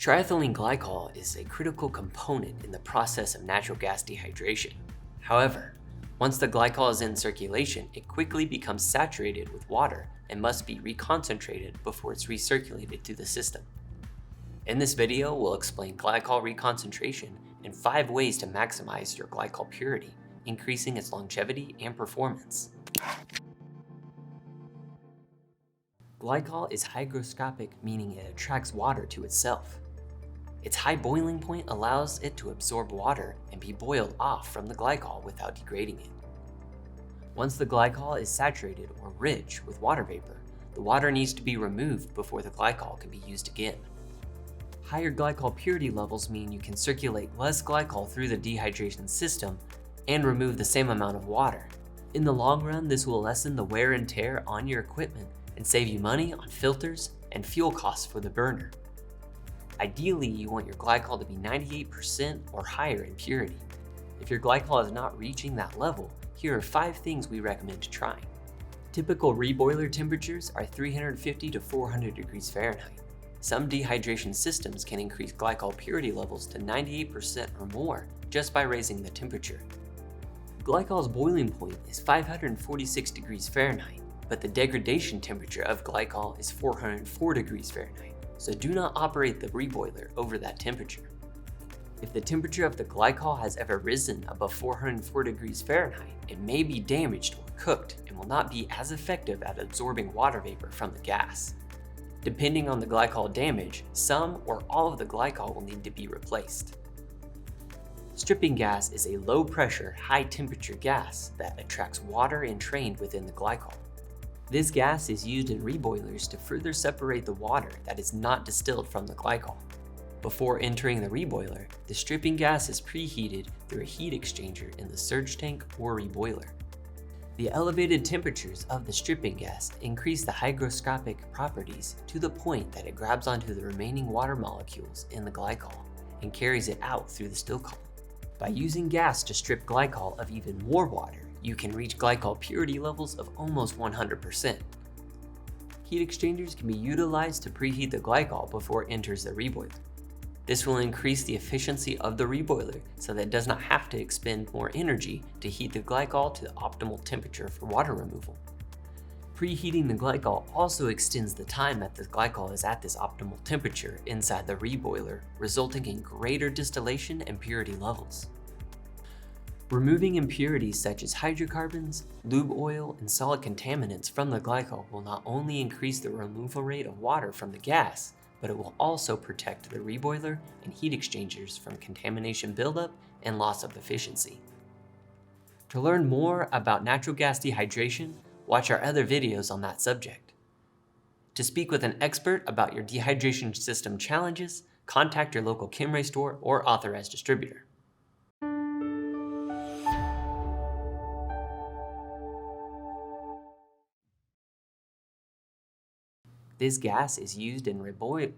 Triethylene glycol is a critical component in the process of natural gas dehydration. However, once the glycol is in circulation, it quickly becomes saturated with water and must be reconcentrated before it's recirculated through the system. In this video, we'll explain glycol reconcentration and 5 ways to maximize your glycol purity, increasing its longevity and performance. Glycol is hygroscopic, meaning it attracts water to itself. Its high boiling point allows it to absorb water and be boiled off from the glycol without degrading it. Once the glycol is saturated or rich with water vapor, the water needs to be removed before the glycol can be used again. Higher glycol purity levels mean you can circulate less glycol through the dehydration system and remove the same amount of water. In the long run, this will lessen the wear and tear on your equipment and save you money on filters and fuel costs for the burner. Ideally, you want your glycol to be 98% or higher in purity. If your glycol is not reaching that level, here are 5 things we recommend trying. Typical reboiler temperatures are 350 to 400 degrees Fahrenheit. Some dehydration systems can increase glycol purity levels to 98% or more just by raising the temperature. Glycol's boiling point is 546 degrees Fahrenheit, but the degradation temperature of glycol is 404 degrees Fahrenheit. So do not operate the reboiler over that temperature. If the temperature of the glycol has ever risen above 404 degrees Fahrenheit, it may be damaged or cooked and will not be as effective at absorbing water vapor from the gas. Depending on the glycol damage, some or all of the glycol will need to be replaced. Stripping gas is a low-pressure, high-temperature gas that attracts water entrained within the glycol. This gas is used in reboilers to further separate the water that is not distilled from the glycol. Before entering the reboiler, the stripping gas is preheated through a heat exchanger in the surge tank or reboiler. The elevated temperatures of the stripping gas increase the hygroscopic properties to the point that it grabs onto the remaining water molecules in the glycol and carries it out through the still column. By using gas to strip glycol of even more water, you can reach glycol purity levels of almost 100%. Heat exchangers can be utilized to preheat the glycol before it enters the reboiler. This will increase the efficiency of the reboiler so that it does not have to expend more energy to heat the glycol to the optimal temperature for water removal. Preheating the glycol also extends the time that the glycol is at this optimal temperature inside the reboiler, resulting in greater distillation and purity levels. Removing impurities such as hydrocarbons, lube oil, and solid contaminants from the glycol will not only increase the removal rate of water from the gas, but it will also protect the reboiler and heat exchangers from contamination buildup and loss of efficiency. To learn more about natural gas dehydration, watch our other videos on that subject. To speak with an expert about your dehydration system challenges, contact your local Kimray store or authorized distributor. This gas is used in reboilers.